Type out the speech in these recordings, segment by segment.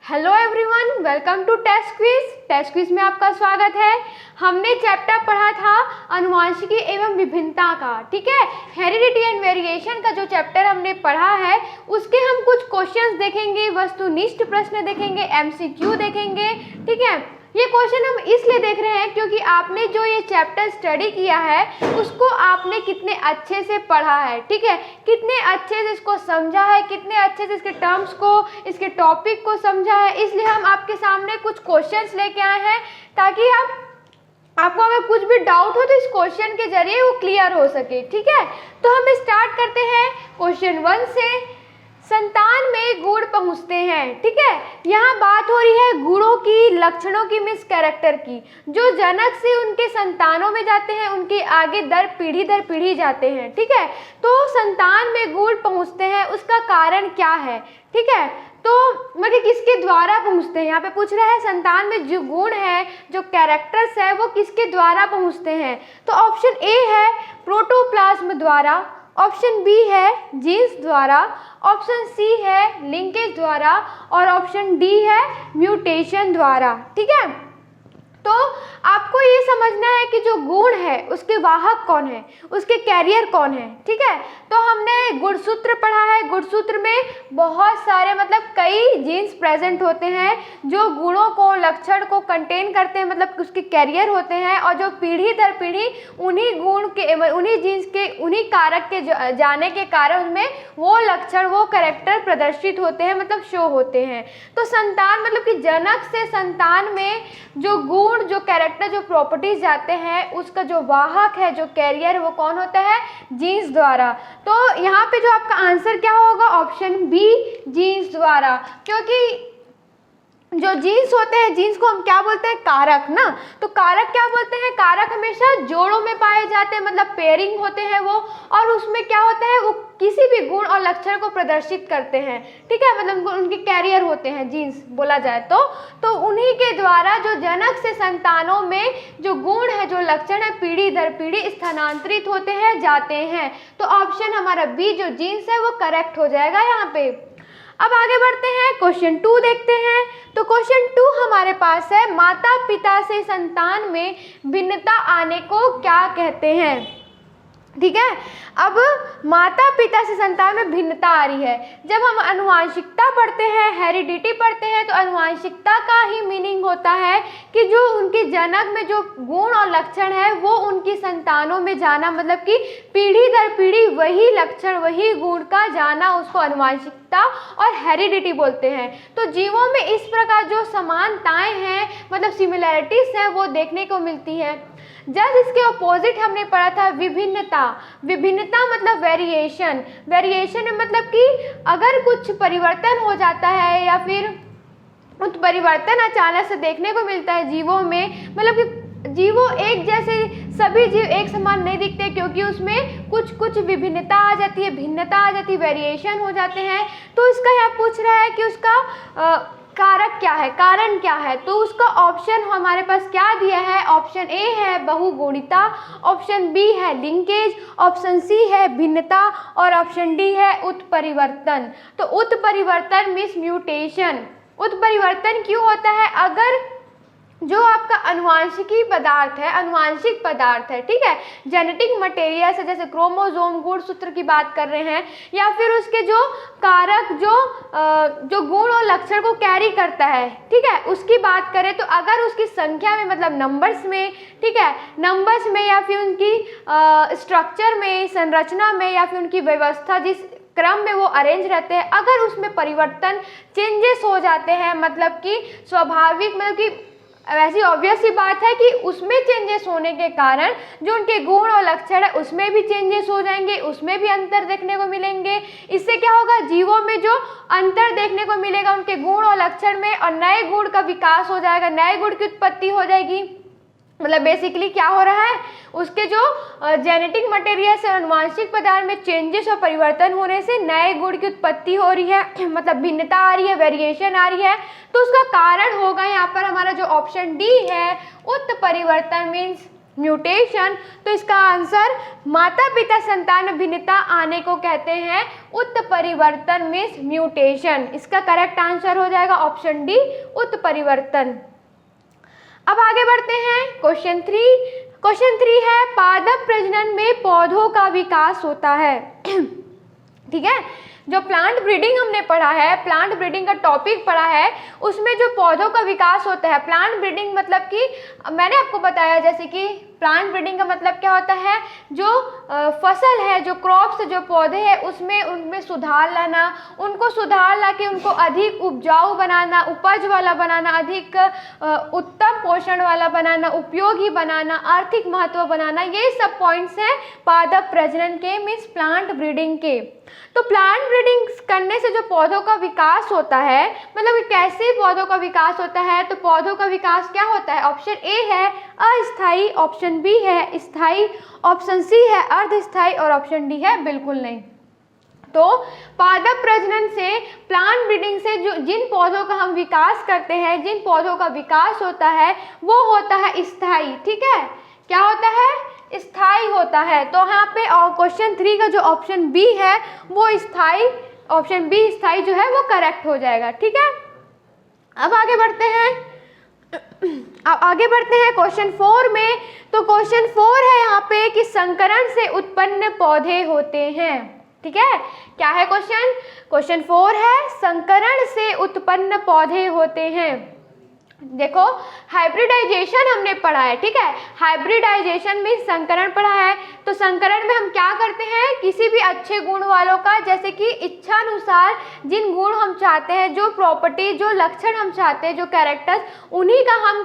Hello everyone, welcome to test quiz. Test quiz में आपका स्वागत है। हमने चैप्टर पढ़ा था अनुवांशिकी एवं विभिन्नता का, ठीक है। हेरिडिटी एंड वेरिएशन का जो चैप्टर हमने पढ़ा है उसके हम कुछ क्वेश्चंस देखेंगे, वस्तुनिष्ठ प्रश्न देखेंगे, एमसीक्यू देखेंगे, ठीक है। ये क्वेश्चन हम इसलिए देख रहे हैं क्योंकि आपने जो ये चैप्टर स्टडी किया है उसको आपने कितने अच्छे से पढ़ा है, ठीक है, कितने अच्छे से इसको समझा है, कितने अच्छे से इसके टर्म्स को, इसके टॉपिक को समझा है। इसलिए हम आपके सामने कुछ क्वेश्चंस लेके आए हैं ताकि आपको अगर कुछ भी डाउट हो तो इस क्वेश्चन के जरिए वो क्लियर हो सके, ठीक है। तो हम स्टार्ट करते हैं क्वेश्चन 1 से। संतान में गुण पहुंचते हैं, ठीक है। यहाँ बात हो रही है गुणों की, लक्षणों की, मीन्स कैरेक्टर की, जो जनक से उनके संतानों में जाते हैं, उनके आगे दर पीढ़ी जाते हैं, ठीक है। तो संतान में गुण पहुंचते हैं, उसका कारण क्या है, ठीक है। तो मतलब किसके द्वारा पहुंचते हैं, यहाँ पे पूछ रहा है संतान में जो गुण है, जो कैरेक्टर्स है, वो किसके द्वारा पहुंचते हैं। तो ऑप्शन ए है प्रोटोप्लाज्म द्वारा, ऑप्शन बी है जीन्स द्वारा, ऑप्शन सी है लिंकेज द्वारा और ऑप्शन डी है म्यूटेशन द्वारा, ठीक है। तो आपको ये समझना है कि जो गुण है उसके वाहक कौन है, उसके कैरियर कौन है, ठीक है। तो हमने गुणसूत्र पढ़ा है। गुणसूत्र में बहुत सारे मतलब कई जीन्स प्रेजेंट होते हैं जो गुणों को, लक्षण को कंटेन करते हैं, मतलब उसके कैरियर होते हैं, और जो पीढ़ी दर पीढ़ी उन्हीं गुण के, उन्हीं जीन्स के, उन्हीं कारक के जाने के कारण उनमें वो लक्षण, वो कैरेक्टर प्रदर्शित होते हैं, मतलब शो होते हैं। तो संतान मतलब कि जनक से संतान में जो गुण, जो कैरेक्टर, जो प्रॉपर्टीज जाते हैं, उसका जो वाहक है, जो कैरियर, वो कौन होता है, जीन्स द्वारा। तो यहाँ पे जो आपका आंसर क्या होगा, ऑप्शन बी जीन्स द्वारा, क्योंकि जो जीन्स होते हैं, जीन्स को हम क्या बोलते हैं, कारक ना। तो कारक क्या बोलते हैं, कारक हमेशा जोड़ों में पाए जाते हैं, मतलब पेयरिंग होते हैं वो, और उसमें क्या होता है, वो किसी भी गुण और लक्षण को प्रदर्शित करते हैं, ठीक है, मतलब उनके कैरियर होते हैं जीन्स बोला जाए तो उन्हीं के द्वारा जो जनक से संतानों में जो गुण है, जो लक्षण है, पीढ़ी दर पीढ़ी स्थानांतरित होते हैं, जाते हैं। तो ऑप्शन हमारा बी जो जीन्स है वो करेक्ट हो जाएगा यहाँ पे। अब आगे बढ़ते हैं, क्वेश्चन 2 देखते हैं। तो क्वेश्चन 2 हमारे पास है, माता पिता से संतान में भिन्नता आने को क्या कहते हैं, ठीक है। अब माता पिता से संतान में भिन्नता आ रही है। जब हम आनुवांशिकता पढ़ते हैं, हेरिडिटी पढ़ते हैं, तो आनुवांशिकता का ही मीनिंग होता है कि जो उनके जनक में जो गुण और लक्षण है वो उनकी संतानों में जाना, मतलब कि पीढ़ी दर पीढ़ी वही लक्षण, वही गुण का जाना, उसको आनुवांशिकता और हेरिडिटी बोलते हैं। तो जीवों में इस प्रकार जो समानताएं हैं, मतलब सिमिलैरिटीज हैं, वो देखने को मिलती है। जब इसके अपोजिट हमने पढ़ा था विभिन्नता। विभिन्नता मतलब वेरिएशन। वेरिएशन में मतलब कि अगर कुछ परिवर्तन हो जाता है या फिर उत्परिवर्तन अचानक से देखने को मिलता है जीवों में, मतलब कि जीवों एक जैसे, सभी जीव एक समान नहीं दिखते, क्योंकि उसमें कुछ विभिन्नता आ जाती है, भिन्नता आ जाती है, वेरिएशन हो जाते हैं। तो इसका यहाँ पूछ रहा है कि उसका कारक क्या है, कारण क्या है। तो उसका ऑप्शन हमारे पास क्या दिया है, ऑप्शन ए है बहुगुणिता, ऑप्शन बी है लिंकेज, ऑप्शन सी है भिन्नता और ऑप्शन डी है उत्परिवर्तन। तो उत्परिवर्तन मीन्स म्यूटेशन। उत्परिवर्तन क्यों होता है, अगर जो आपका अनुवांशिकी पदार्थ है, अनुवांशिक पदार्थ है, ठीक है, जेनेटिक मटेरियल से, जैसे क्रोमोसोम, गुणसूत्र की बात कर रहे हैं, या फिर उसके जो कारक, जो गुण और लक्षण को कैरी करता है, ठीक है, उसकी बात करें, तो अगर उसकी संख्या में, मतलब नंबर्स में, ठीक है, नंबर्स में, या फिर उनकी स्ट्रक्चर में, संरचना में, या फिर उनकी व्यवस्था, जिस क्रम में वो अरेंज रहते हैं, अगर उसमें परिवर्तन, चेंजेस हो जाते हैं, मतलब कि स्वाभाविक, मतलब कि वैसी ऑब्वियस सी बात है कि उसमें चेंजेस होने के कारण जो उनके गुण और लक्षण है उसमें भी चेंजेस हो जाएंगे, उसमें भी अंतर देखने को मिलेंगे। इससे क्या होगा, जीवों में जो अंतर देखने को मिलेगा उनके गुण और लक्षण में, और नए गुण का विकास हो जाएगा, नए गुण की उत्पत्ति हो जाएगी। मतलब बेसिकली क्या हो रहा है, उसके जो जेनेटिक मटेरियल से अनुवांशिक पदार्थ में चेंजेस और परिवर्तन होने से नए गुण की उत्पत्ति हो रही है, मतलब भिन्नता आ रही है, वेरिएशन आ रही है। तो उसका कारण होगा यहाँ पर हमारा जो ऑप्शन डी है उत्परिवर्तन, मीन्स म्यूटेशन। तो इसका आंसर माता पिता संतान में भिन्नता आने को कहते हैं उत्परिवर्तन मीन्स म्यूटेशन। इसका करेक्ट आंसर हो जाएगा ऑप्शन डी उत्परिवर्तन। अब आगे बढ़ते हैं क्वेश्चन 3। क्वेश्चन 3 है पादप प्रजनन में पौधों का विकास होता है। ठीक है, जो प्लांट ब्रीडिंग हमने पढ़ा है, प्लांट ब्रीडिंग का टॉपिक पढ़ा है, उसमें जो पौधों का विकास होता है, प्लांट ब्रीडिंग मतलब कि मैंने आपको बताया जैसे कि प्लांट ब्रीडिंग का मतलब क्या होता है, जो फसल है, जो क्रॉप्स, जो पौधे हैं उसमें उनमें सुधार लाना, उनको सुधार ला के उनको अधिक उपजाऊ बनाना, उपज वाला बनाना, अधिक उत्तम पोषण वाला बनाना, उपयोगी बनाना, आर्थिक महत्व बनाना, ये सब पॉइंट्स हैं पादप प्रजनन के मीन्स प्लांट ब्रीडिंग के। तो प्लांट ब्रीडिंग करने से जो पौधों का विकास होता है, मतलब कैसे पौधों का विकास होता है, तो पौधों का विकास क्या होता है, ऑप्शन ए है अस्थायी, ऑप्शन बी है स्थायी, ऑप्शन सी है अर्धस्थायी और ऑप्शन डी है बिल्कुल नहीं। तो पादप प्रजनन से, प्लांट ब्रीडिंग से जो जिन पौधों का हम विकास करते हैं, जिन पौधों का विकास होता है वो होता है स्थायी। ठीक है, क्या होता है, स्थायी होता है। तो यहाँ पे क्वेश्चन 3 का जो ऑप्शन बी है वो स्थायी, ऑप्शन बी स्थायी जो है वो करेक्ट हो जाएगा। ठीक है, अब आगे बढ़ते हैं, अब आगे बढ़ते हैं क्वेश्चन 4 में। तो क्वेश्चन 4 है यहाँ पे कि संकरण से उत्पन्न पौधे होते हैं। ठीक है, क्या है क्वेश्चन, क्वेश्चन 4 है संकरण से उत्पन्न पौधे होते हैं। देखो हाइब्रिडाइजेशन हमने पढ़ा है। ठीक है, हाइब्रिडाइजेशन में संकरण पढ़ा है। तो संकरण में हम क्या करते हैं, किसी भी अच्छे गुण वालों का, जैसे कि इच्छा अनुसार जिन गुण हम चाहते हैं, जो प्रॉपर्टी, जो लक्षण हम चाहते हैं, जो कैरेक्टर्स, उन्हीं का हम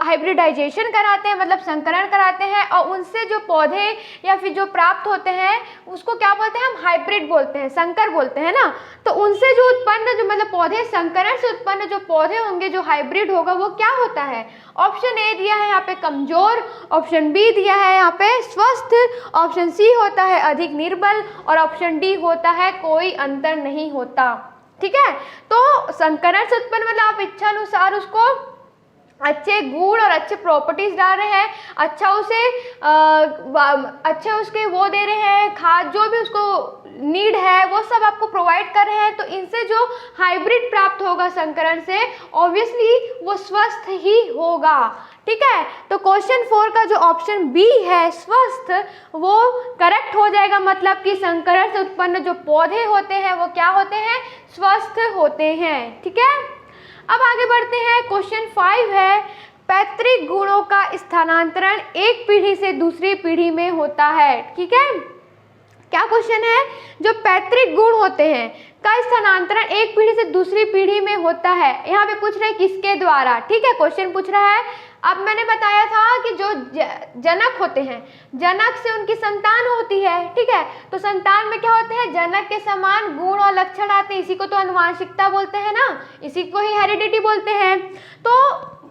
हाइब्रिडाइजेशन कराते हैं, मतलब संकरण कराते हैं, और उनसे जो पौधे या फिर जो प्राप्त होते हैं उसको क्या बोलते हैं, हम हाइब्रिड बोलते हैं, संकर बोलते हैं ना। तो उनसे जो उत्पन्न, जो मतलब पौधे, संकरण से उत्पन्न जो पौधे होंगे, जो हाइब्रिड होगा, वो क्या होता है, ऑप्शन ए दिया है यहाँ पे कमजोर, ऑप्शन बी दिया है यहाँ पे स्वस्थ, ऑप्शन सी होता है अधिक निर्बल और ऑप्शन डी होता है कोई अंतर नहीं होता। ठीक है, तो संकरण से उत्पन्न मतलब आप इच्छा अनुसार उसको अच्छे गुण और अच्छे प्रॉपर्टीज डाल रहे हैं, अच्छा उसे अच्छे उसके वो दे रहे हैं, खाद जो भी उसको नीड है वो सब आपको प्रोवाइड कर रहे हैं। तो इनसे जो हाइब्रिड प्राप्त होगा संकरण से, ऑब्वियसली वो स्वस्थ ही होगा। ठीक है, तो क्वेश्चन 4 का जो ऑप्शन बी है स्वस्थ, वो करेक्ट हो जाएगा। मतलब कि संकरण से उत्पन्न जो पौधे होते हैं वो क्या होते हैं, स्वस्थ होते हैं। ठीक है, अब आगे बढ़ते हैं, क्वेश्चन 5 है पैतृक गुणों का स्थानांतरण एक पीढ़ी से दूसरी पीढ़ी में होता है। ठीक है, क्या क्वेश्चन है, जो पैतृक गुण होते हैं का स्थानांतरण एक पीढ़ी से दूसरी पीढ़ी में होता है, यहाँ पे पूछ रहे हैं किसके द्वारा। ठीक है, क्वेश्चन पूछ रहा है, अब मैंने बताया था कि जो जनक होते हैं, जनक से उनकी संतान होती है। ठीक है, तो संतान में क्या होते हैं, जनक के समान गुण और लक्षण आते हैं, इसी को तो आनुवांशिकता बोलते हैं ना, इसी को ही हेरिडिटी बोलते हैं। तो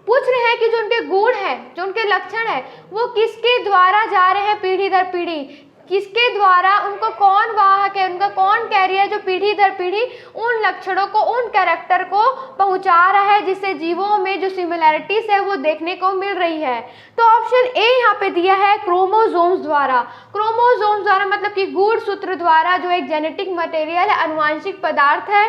पूछ रहे हैं कि जो उनके गुण है, जो उनके लक्षण है, वो किसके द्वारा जा रहे हैं पीढ़ी दर पीढ़ी, किसके द्वारा, उनको कौन वाहक है, उनका कौन कैरियर जो पीढ़ी दर पीढ़ी उन लक्षणों को, उन कैरेक्टर को पहुंचा रहा है, जिससे जीवों में जो सिमिलैरिटीज है वो देखने को मिल रही है। तो ऑप्शन ए यहाँ पे दिया है क्रोमोसोम्स द्वारा। क्रोमोसोम्स द्वारा मतलब कि गुणसूत्र द्वारा, जो एक जेनेटिक मटेरियल है, आनुवांशिक पदार्थ है।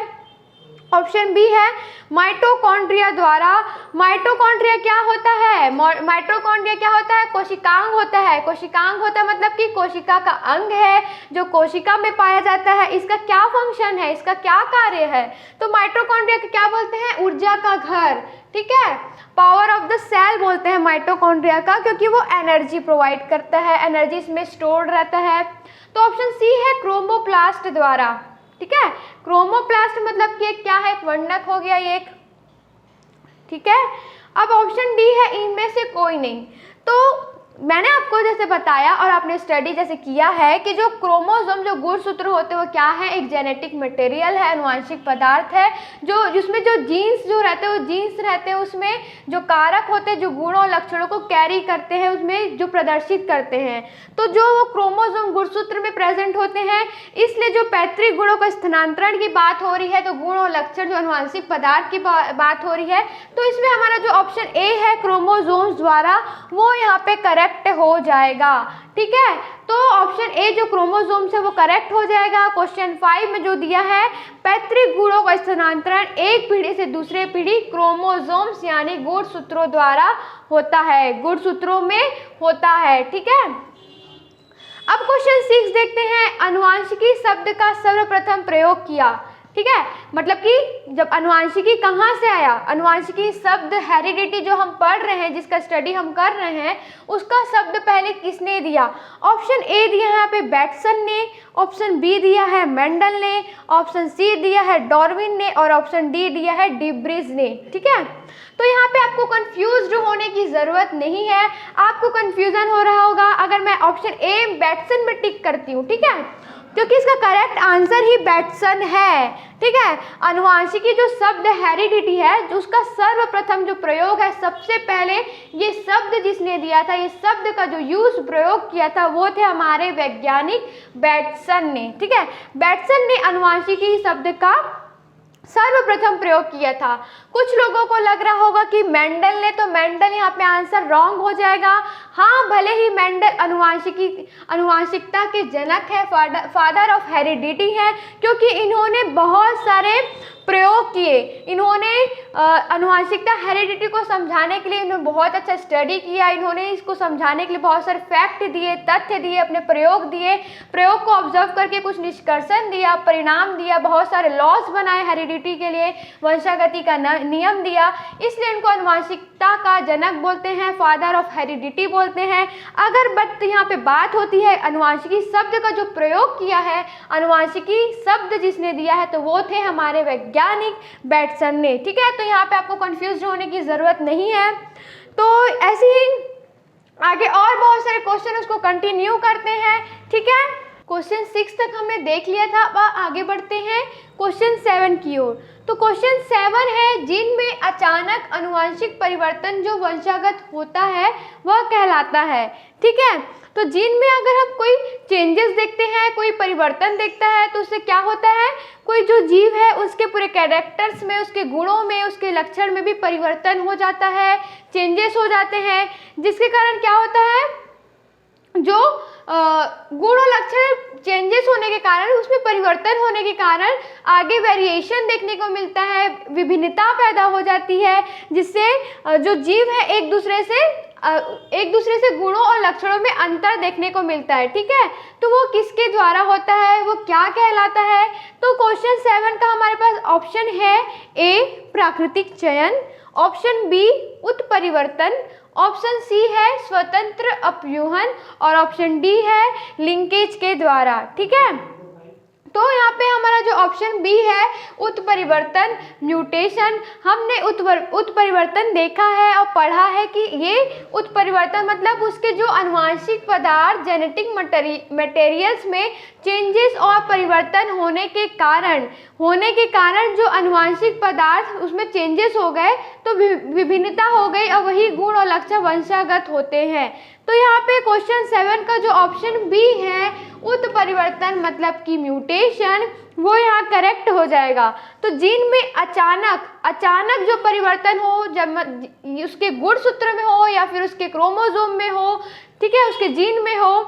ऑप्शन बी है माइटोकॉन्ड्रिया द्वारा। माइटोकॉन्ड्रिया क्या होता है, माइटोकॉन्ड्रिया क्या होता है, कोशिकांग होता है। कोशिकांग होता है मतलब कि कोशिका का अंग है जो कोशिका में पाया जाता है। इसका क्या फंक्शन है, इसका क्या कार्य है, तो माइटोकॉन्ड्रिया को क्या बोलते हैं, ऊर्जा का घर। ठीक है, पावर ऑफ द सेल बोलते हैं माइटोकॉन्ड्रिया का, क्योंकि वो एनर्जी प्रोवाइड करता है, एनर्जी इसमें स्टोर्ड रहता है। तो ऑप्शन सी है क्रोमोप्लास्ट द्वारा। ठीक है, क्रोमोप्लास्ट मतलब कि क्या है, एक वर्णक हो गया ये एक। ठीक है, अब ऑप्शन डी है इनमें से कोई नहीं। तो मैंने आपको जैसे बताया और आपने स्टडी जैसे किया है कि जो क्रोमोसोम, जो गुणसूत्र होते हैं वो क्या है, एक जेनेटिक मटेरियल है, आनुवांशिक पदार्थ है, जो जिसमें जो जीन्स जो रहते हैं, वो जीन्स रहते हैं, उसमें जो कारक होते हैं, जो गुणों और लक्षणों को कैरी करते हैं, उसमें जो प्रदर्शित करते हैं। तो जो वो क्रोमोसोम गुणसूत्र में प्रेजेंट होते हैं, इसलिए जो पैतृक गुणों का स्थानांतरण की बात हो रही है, तो गुण और लक्षण जो आनुवांशिक पदार्थ की बात हो रही है, तो इसमें हमारा जो ऑप्शन ए है क्रोमोसोम्स द्वारा, वो यहाँ पे करेक्ट करेक्ट हो जाएगा। ठीक है, तो ऑप्शन ए जो क्रोमोसोम्स है वो करेक्ट हो जाएगा। क्वेश्चन 5 में जो दिया है, पैतृक गुणों का स्थानांतरण एक पीढ़ी से दूसरे पीढ़ी क्रोमोसोम्स यानी गुणसूत्रों द्वारा होता है, गुणसूत्रों में होता है। ठीक है, अब क्वेश्चन 6 देखते हैं, अनुवांशिकी शब्द का सर्वप्रथम प्रयोग किया। ठीक है, मतलब कि जब अनुवांशिकी कहाँ से आया, अनुवांशिकी शब्द हेरिडिटी जो हम पढ़ रहे हैं, जिसका स्टडी हम कर रहे हैं, उसका शब्द पहले किसने दिया? ऑप्शन ए दिया है यहाँ पे बैटसन ने, ऑप्शन बी दिया है मेंडल ने, ऑप्शन सी दिया है डार्विन ने और ऑप्शन डी दिया है डिब्रीज ने। ठीक है, तो यहाँ पे आपको कंफ्यूज होने की ज़रूरत नहीं है। आपको कंफ्यूजन हो रहा होगा अगर मैं ऑप्शन ए बैटसन में टिक करती हूँ। ठीक है, क्योंकि इसका करेक्ट आंसर ही बैटसन है। ठीक है, अनुवांशिकी जो शब्द हेरिडिटी है, जो उसका सर्वप्रथम जो प्रयोग है, सबसे पहले ये शब्द जिसने दिया था, ये शब्द का जो यूज प्रयोग किया था, वो थे हमारे वैज्ञानिक बैटसन ने। ठीक है, बैटसन ने अनुवांशिकी शब्द का सर्वप्रथम प्रयोग किया था। कुछ लोगों को लग रहा होगा कि मेंडल ने, तो मेंडल यहाँ पे आंसर रॉन्ग हो जाएगा। हाँ, भले ही मेंडल अनुवांशिकता के जनक है, फादर ऑफ हेरिडिटी है, क्योंकि इन्होंने बहुत सारे प्रयोग किए। इन्होंने अनुवांशिकता हेरिडिटी को समझाने के लिए इन्होंने बहुत अच्छा स्टडी किया। इन्होंने इसको समझाने के लिए बहुत सारे फैक्ट दिए, तथ्य दिए, अपने प्रयोग दिए, प्रयोग को ऑब्जर्व करके कुछ निष्कर्षण दिया, परिणाम दिया, बहुत सारे लॉज बनाए हेरिडिटी के लिए, वंशागति का नियम दिया। इसलिए इनको अनुवांशिकता का जनक बोलते हैं, फादर ऑफ हेरिडिटी बोलते हैं। अगर बट यहाँ पे बात होती है अनुवांशिकी शब्द का जो प्रयोग किया है, अनुवांशिकी शब्द जिसने दिया है, तो वो थे हमारे वैज्ञानिक बैटसन ने। ठीक है, तो यहाँ पे आपको कंफ्यूज होने की ज़रूरत नहीं है। तो ऐसे ही आगे और बहुत सारे क्वेश्चन उसको कंटिन्यू करते हैं। ठीक है, क्वेश्चन 6 तक हमने देख लिया था। अब आगे बढ़ते हैं क्वेश्चन 7 की ओर। तो क्वेश्चन 7 है, जीन में अचानक अनुवांशिक परिवर्तन जो वंशागत होता है वह कहलाता है। ठीक है, तो जीन में अगर हम कोई चेंजेस देखते हैं, कोई परिवर्तन देखता है, तो उससे क्या होता है, कोई जो जीव है उसके पूरे कैरेक्टर्स में, उसके गुणों में, उसके लक्षण में भी परिवर्तन हो जाता है, चेंजेस हो जाते हैं, जिसके कारण क्या होता है, जो गुण और लक्षण चेंजेस होने के कारण, उसमें परिवर्तन होने के कारण आगे वेरिएशन देखने को मिलता है, विभिन्नता पैदा हो जाती है, जिससे जो जीव है एक दूसरे से गुणों और लक्षणों में अंतर देखने को मिलता है। ठीक है, तो वो किसके द्वारा होता है, वो क्या कहलाता है? तो क्वेश्चन 7 का हमारे पास ऑप्शन है ए प्राकृतिक चयन, ऑप्शन बी उत्परिवर्तन, ऑप्शन सी है स्वतंत्र अपव्यूहन और ऑप्शन डी है लिंकेज के द्वारा। ठीक है, तो यहाँ पे हमारा जो ऑप्शन बी है उत्परिवर्तन, म्यूटेशन, हमने उत्परिवर्तन देखा है और पढ़ा है कि ये उत्परिवर्तन मतलब उसके जो अनुवांशिक पदार्थ, जेनेटिक मटेरियल्स में चेंजेस और परिवर्तन होने के कारण जो अनुवांशिक पदार्थ उसमें चेंजेस हो गए, तो विभिन्नता हो गई और वही गुण और लक्षण वंशागत होते हैं। तो यहाँ पे क्वेश्चन 7 का जो ऑप्शन बी है उत्परिवर्तन मतलब कि म्यूटेशन, वो यहाँ करेक्ट हो जाएगा। तो जीन में अचानक जो परिवर्तन हो, जब उसके गुणसूत्र में हो या फिर उसके क्रोमोसोम में हो, ठीक है, उसके जीन में हो,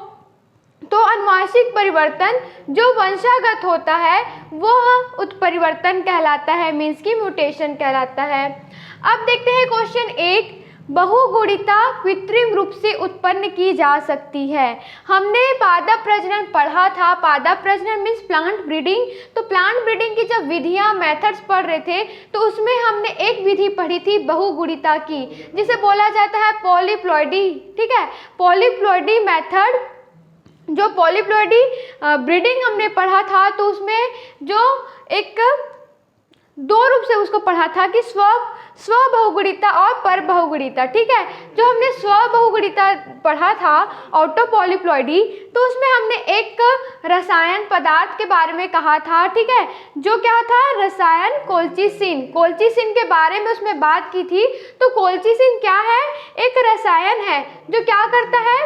तो अनुवांशिक परिवर्तन जो वंशागत होता है वह उत्परिवर्तन कहलाता है, मीन्स की म्यूटेशन कहलाता है। अब देखते हैं क्वेश्चन 8, बहुगुणिता कृत्रिम रूप से उत्पन्न की जा सकती है। हमने पादप प्रजनन पढ़ा था, पादप प्रजनन मीन्स प्लांट ब्रीडिंग। तो प्लांट ब्रीडिंग की जब विधियां, मेथड्स पढ़ रहे थे, तो उसमें हमने एक विधि पढ़ी थी बहुगुणिता की, जिसे बोला जाता है पॉलीप्लॉइडी। ठीक है, पॉलीप्लॉइडी मेथड, जो पॉलीप्लॉइडी ब्रीडिंग हमने पढ़ा था, तो उसमें जो एक दो रूप से उसको पढ़ा था कि स्वबहुगुणिता और परबहुगुणिता। ठीक है, जो हमने स्वबहुगुणिता पढ़ा था ऑटोपॉलीप्लॉइडी, तो उसमें हमने एक रसायन पदार्थ के बारे में कहा था। ठीक है, जो क्या था, रसायन कोल्चिसिन के बारे में उसमें बात की थी। तो कोल्चिसिन क्या है, एक रसायन है जो क्या करता है,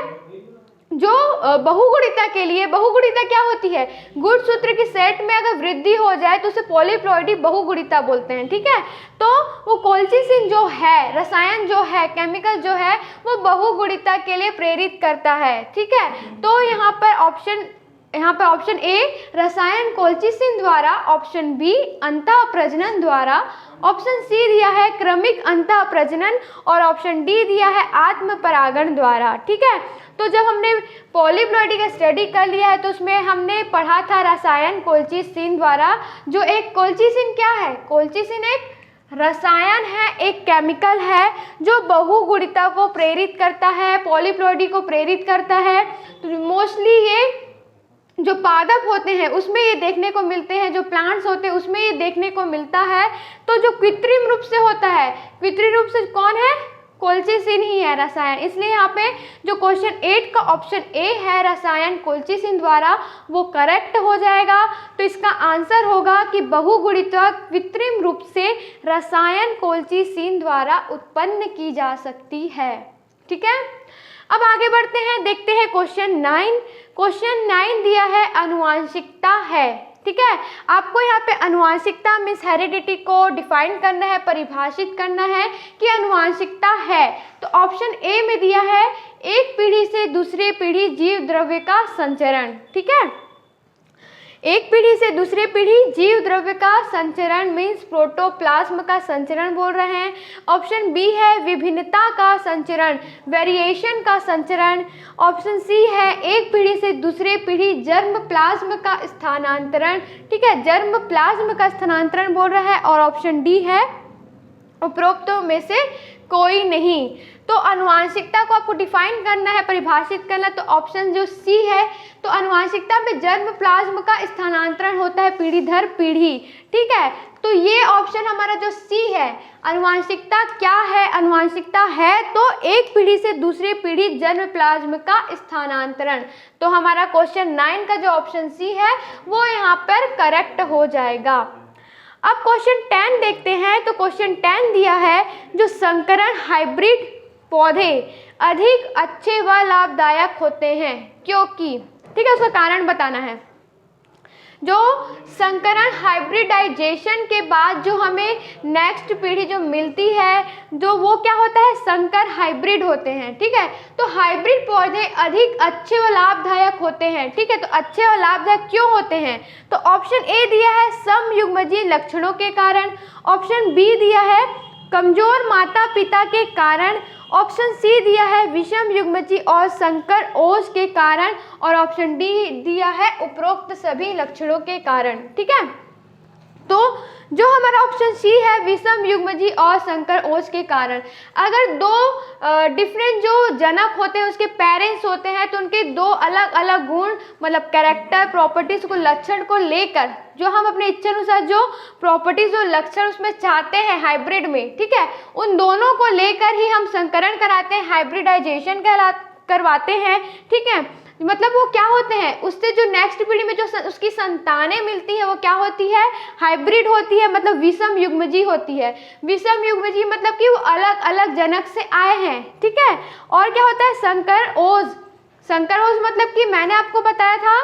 जो बहुगुणिता के लिए, बहुगुणिता क्या होती है, गुणसूत्र के सेट में अगर वृद्धि हो जाए तो उसे पॉलीप्लॉइडी बहुगुणिता बोलते हैं, ठीक है। तो वो कोल्चिसिन जो है, रसायन जो है, केमिकल जो है, वो बहुगुणिता के लिए प्रेरित करता है, ठीक है। तो यहाँ पर ऑप्शन ए रसायन कोल्चिसिन द्वारा, ऑप्शन बी अंतः प्रजनन द्वारा, ऑप्शन सी दिया है क्रमिक अंतः प्रजनन और ऑप्शन डी दिया है आत्म परागण द्वारा, ठीक है। तो जब हमने पॉलीप्लॉइडी का स्टडी कर लिया है तो उसमें हमने पढ़ा था रसायन कोल्चिसिन द्वारा। जो एक कोल्चिसिन क्या है, कोल्चिसिन एक रसायन है, एक केमिकल है जो बहुगुणिता को प्रेरित करता है, पॉलीप्लॉइडी को प्रेरित करता है। तो मोस्टली ये जो पादप होते हैं उसमें ये देखने को मिलते हैं, जो प्लांट्स होते हैं उसमें ये देखने को मिलता है। तो जो कृत्रिम रूप से होता है, कृत्रिम रूप से कौन है, कोल्चिसिन ही है रसायन। इसलिए यहाँ पे जो क्वेश्चन 8 का ऑप्शन ए है रसायन कोल्चिसिन द्वारा, वो करेक्ट हो जाएगा। तो इसका आंसर होगा कि बहुगुणिता कृत्रिम रूप से रसायन कोल्चिसिन द्वारा उत्पन्न की जा सकती है, ठीक है। अब आगे बढ़ते हैं, देखते हैं क्वेश्चन 9। क्वेश्चन 9 दिया है आनुवांशिकता है, ठीक है। आपको यहाँ पे आनुवांशिकता मीन्स हेरिडिटी को डिफाइन करना है, परिभाषित करना है कि आनुवांशिकता है। तो ऑप्शन ए में दिया है एक पीढ़ी से दूसरी पीढ़ी जीव द्रव्य का संचरण, ठीक है। एक पीढ़ी से दूसरी पीढ़ी जीव द्रव्य का संचरण मीन्स प्रोटोप्लाज्म का संचरण बोल रहे हैं। ऑप्शन बी है विभिन्नता का संचरण, वेरिएशन का संचरण। ऑप्शन सी है एक पीढ़ी से दूसरी पीढ़ी जर्म प्लाज्म का स्थानांतरण, ठीक है, जर्म प्लाज्म का स्थानांतरण बोल रहा है। और ऑप्शन डी है उपरोक्तों में से कोई नहीं। तो आनुवांशिकता को आपको डिफाइन करना है, परिभाषित करना, तो ऑप्शन जो सी है, तो आनुवांशिकता में जर्म प्लाज्म का स्थानांतरण होता है पीढ़ी दर पीढ़ी, ठीक है। तो ये ऑप्शन हमारा जो सी है, आनुवांशिकता क्या है, आनुवांशिकता है तो एक पीढ़ी से दूसरी पीढ़ी जर्म प्लाज्म का स्थानांतरण। तो हमारा क्वेश्चन 9 का जो ऑप्शन सी है वो यहाँ पर करेक्ट हो जाएगा। अब क्वेश्चन 10 देखते हैं। तो क्वेश्चन 10 दिया है जो संकरण हाइब्रिड पौधे अधिक अच्छे व लाभदायक होते हैं क्योंकि, ठीक है, उसका कारण बताना है। जो संकरण हाइब्रिडाइजेशन के बाद जो हमें नेक्स्ट पीढ़ी जो मिलती है, जो वो क्या होता है, संकर हाइब्रिड होते हैं, ठीक है। तो हाइब्रिड पौधे अधिक अच्छे व लाभदायक होते हैं, ठीक है। तो अच्छे और लाभदायक क्यों होते हैं? तो ऑप्शन ए दिया है समयुग्मजीय लक्षणों के कारण, ऑप्शन बी दिया है कमजोर माता पिता के कारण, ऑप्शन सी दिया है विषम युग्मजीय और संकर ओज के कारण, और ऑप्शन डी दिया है उपरोक्त सभी लक्षणों के कारण, ठीक है। तो जो हमारा ऑप्शन सी है विषम युग्मजीय और संकर ओज के कारण, अगर दो डिफरेंट जो जनक होते हैं उसके पेरेंट्स होते हैं तो उनके दो अलग अलग गुण मतलब कैरेक्टर प्रॉपर्टीज को लक्षण को लेकर जो हम अपने इच्छा अनुसार जो प्रॉपर्टीज और लक्षण उसमें चाहते हैं हाइब्रिड में, ठीक है, उन दोनों को लेकर ही हम संकरण कराते हैं, हाइब्रिडाइजेशन करवाते हैं, ठीक है। मतलब वो क्या होते हैं, उससे जो नेक्स्ट पीढ़ी में जो उसकी संतानें मिलती है वो क्या होती है, हाइब्रिड होती है, मतलब विषम युग्मजीय होती है। विषम युग्मजीय मतलब कि वो अलग अलग जनक से आए हैं, ठीक है। और क्या होता है संकर ओज, संकर ओज मतलब कि मैंने आपको बताया था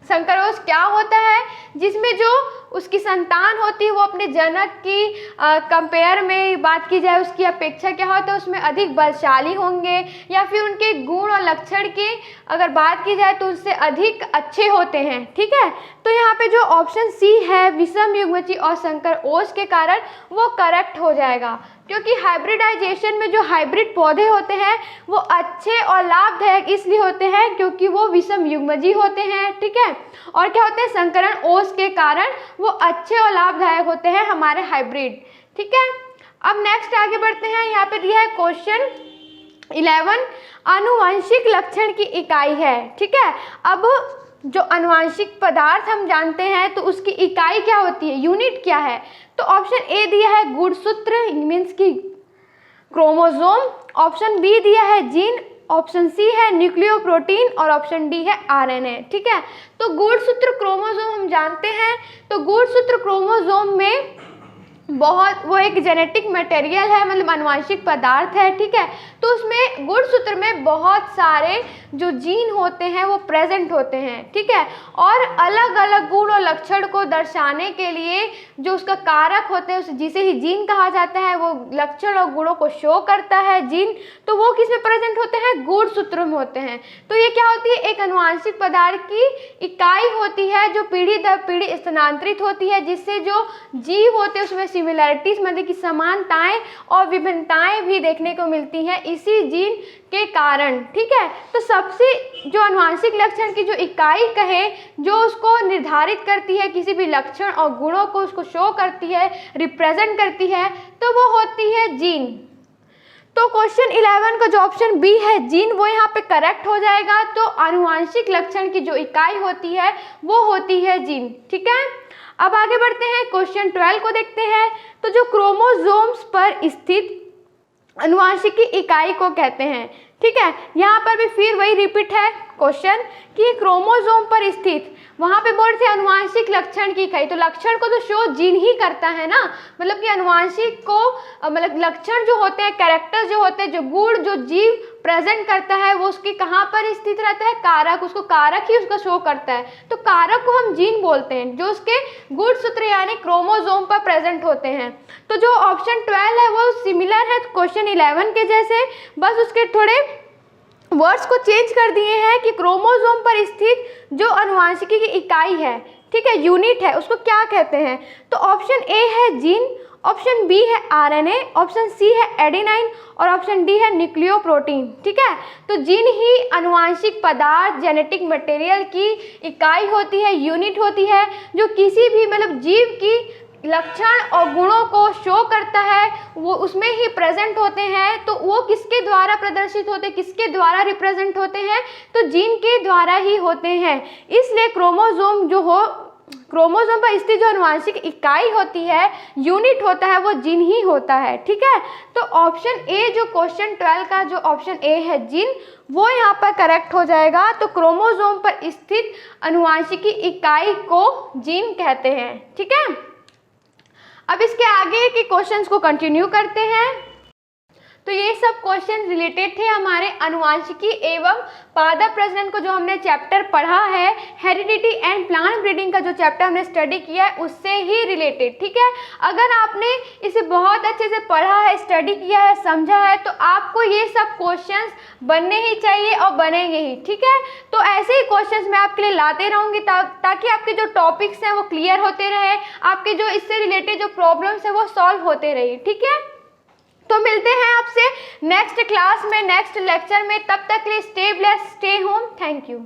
संकर ओज क्या होता है, जिसमें जो उसकी संतान होती है वो अपने जनक की कंपेयर में बात की जाए उसकी अपेक्षा क्या होता है उसमें अधिक बलशाली होंगे, या फिर उनके गुण और लक्षण की अगर बात की जाए तो उससे अधिक अच्छे होते हैं, ठीक है। तो यहाँ पे जो ऑप्शन सी है विषम युग्मजीय और संकर ओज के कारण वो करेक्ट हो जाएगा, क्योंकि हाइब्रिडाइजेशन में जो हाइब्रिड पौधे होते हैं वो अच्छे और लाभदायक इसलिए होते हैं क्योंकि वो विषम युग्मजीय होते हैं, ठीक है। और क्या होते हैं संकरण ओज के कारण वो अच्छे और लाभदायक होते हैं हमारे हाइब्रिड, ठीक है। अब नेक्स्ट आगे बढ़ते हैं। यहाँ पे दिया है क्वेश्चन 11 आनुवंशिक लक्षण की इकाई है, ठीक है। अब जो आनुवंशिक पदार्थ हम जानते हैं तो उसकी इकाई क्या होती है, यूनिट क्या है। तो ऑप्शन ए दिया है गुणसूत्र मीन्स की क्रोमोसोम, ऑप्शन बी दिया है जीन, ऑप्शन सी है न्यूक्लियोप्रोटीन और ऑप्शन डी है आरएनए, ठीक है। तो गुणसूत्र क्रोमोसोम हम जानते हैं, तो गुणसूत्र क्रोमोसोम में बहुत, वो एक जेनेटिक मटेरियल है, मतलब आनुवांशिक पदार्थ है, ठीक है। तो उसमें गुणसूत्र में बहुत सारे जो जीन होते हैं वो प्रेजेंट होते हैं, ठीक है। और अलग अलग गुण और लक्षण को दर्शाने के लिए जो उसका कारक होते हैं, उस जिसे ही जीन कहा जाता है, वो लक्षण और गुणों को शो करता है जीन, तो वो किस में प्रेजेंट होते हैं? गुणसूत्र में होते हैं। तो ये क्या होती है? एक आनुवांशिक पदार्थ की इकाई होती है जो पीढ़ी दर पीढ़ी स्थानांतरित होती है, जिससे जो जीव होते हैं उसमें सिमिलैरिटीज, मतलब कि समानताएं और विभिन्नताएं भी देखने को मिलती हैं इसी जीन के कारण, ठीक है। तो सबसे जो आनुवांशिक लक्षण की जो इकाई कहे, जो उसको निर्धारित करती है, किसी भी लक्षण और गुणों को उसको शो करती है, रिप्रेजेंट करती है, तो वो होती है जीन। तो क्वेश्चन 11 का जो ऑप्शन बी है जीन, वो यहाँ पे करेक्ट हो जाएगा। तो आनुवांशिक लक्षण की जो इकाई होती है वो होती है जीन, ठीक है। अब आगे बढ़ते हैं, क्वेश्चन 12 को देखते हैं। तो जो क्रोमोसोम्स पर स्थित आनुवांशिक इकाई को कहते हैं, ठीक है। यहाँ पर भी फिर वही रिपीट है क्वेश्चन कि क्रोमोसोम पर स्थित, वहाँ पे बोल थे आनुवांशिक लक्षण की इकाई, तो लक्षण को तो शो जीन ही करता है ना, मतलब कि आनुवांशिक को मतलब लक्षण जो होते हैं, कैरेक्टर्स जो होते हैं, जो गुण जो जीव प्रेजेंट करता है, वो उसके कहाँ पर स्थित रहता है? कारक, उसको कारक ही उसका शो करता है। तो कारक को हम जीन बोलते हैं, जो उसके गुणसूत्र यानी क्रोमोसोम पर प्रेजेंट होते हैं। तो जो ऑप्शन 12 है वो सिमिलर है क्वेश्चन 11 के जैसे, बस उसके थोड़े वर्ड्स को चेंज कर दिए हैं कि क्रोमोसोम पर स्थित जो आनुवांशिकी की इकाई है, ठीक है, यूनिट है, उसको क्या कहते हैं? तो ऑप्शन ए है जीन, ऑप्शन बी है आरएनए, ऑप्शन सी है एडेनाइन और ऑप्शन डी है न्यूक्लियोप्रोटीन, ठीक है। तो जीन ही आनुवांशिक पदार्थ, जेनेटिक मटेरियल की इकाई होती है, यूनिट होती है, जो किसी भी मतलब जीव की लक्षण और गुणों को शो करता है, वो उसमें ही प्रेजेंट होते हैं। तो वो किसके द्वारा प्रदर्शित होते हैं, किसके द्वारा रिप्रेजेंट होते हैं? तो जीन के द्वारा ही होते हैं। इसलिए क्रोमोसोम जो हो, क्रोमोसोम पर स्थित जो आनुवांशिक इकाई होती है, यूनिट होता है, वो जीन ही होता है, ठीक है। तो ऑप्शन ए जो क्वेश्चन 12 का जो ऑप्शन ए है जीन, वो यहाँ पर करेक्ट हो जाएगा। तो क्रोमोसोम पर स्थित आनुवांशिकी इकाई को जीन कहते हैं, ठीक है। अब इसके आगे के क्वेश्चंस को कंटिन्यू करते हैं। तो ये सब क्वेश्चन रिलेटेड थे हमारे आनुवांशिकी एवं पादप प्रजनन को जो हमने चैप्टर पढ़ा है, हेरिडिटी एंड प्लांट ब्रीडिंग का जो चैप्टर हमने स्टडी किया है उससे ही रिलेटेड, ठीक है। अगर आपने इसे बहुत अच्छे से पढ़ा है, स्टडी किया है, समझा है, तो आपको ये सब क्वेश्चंस बनने ही चाहिए और बनेंगे ही, ठीक है। तो ऐसे ही क्वेश्चंस मैं आपके लिए लाते रहूँगी ताकि आपके जो टॉपिक्स हैं वो क्लियर होते रहे, आपके जो इससे रिलेटेड जो प्रॉब्लम्स हैं वो सॉल्व होते रहे, ठीक है। तो मिलते हैं आपसे नेक्स्ट क्लास में, नेक्स्ट लेक्चर में। तब तक के लिए stay blessed, stay home. Thank you.